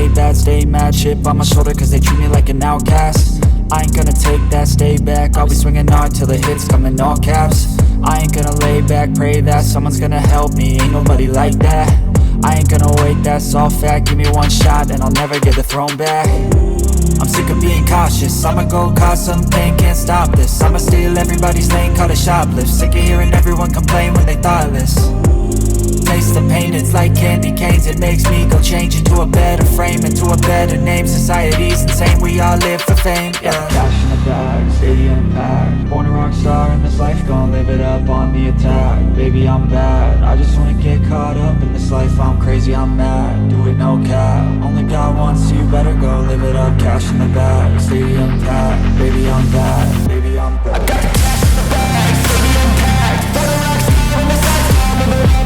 stay bad, stay mad. Chip on my shoulder cause they treat me like an outcast. I ain't gonna take that, stay back. I'll be swinging hard till the hits come in all caps. I ain't gonna lay back, pray that someone's gonna help me. Ain't nobody like that. I ain't gonna wait, that's all fact. Give me one shot and I'll never get the throne back. I'm sick of being cautious, I'ma go cause some pain, can't stop this. I'ma steal everybody's lane, call it shoplift. Sick of hearing everyone complain when they thoughtless. Taste the pain, it's like candy canes. It makes me go change into a better frame, into a better name. Society's insane, we all live for fame, yeah. Cash in the bag, stadium packed. Born a rock star in this life, gon' live it up on the attack. Baby, I'm bad, I just wanna get caught up in this life. I'm crazy, I'm mad, do it no cap. Only God wants you, better go live it up. Cash in the bag, stadium packed. Baby, I'm bad, baby, I'm bad. I got the cash in the bag, stadium packed. Born a rock star in this life, gon' live it up.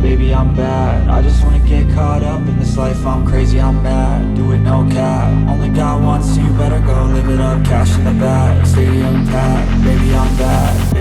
Baby, I'm bad, I just wanna get caught up in this life. I'm crazy, I'm mad, do it no cap. Only God wants you, better go live it up. Cash in the bag, stadium packed. Baby, I'm bad.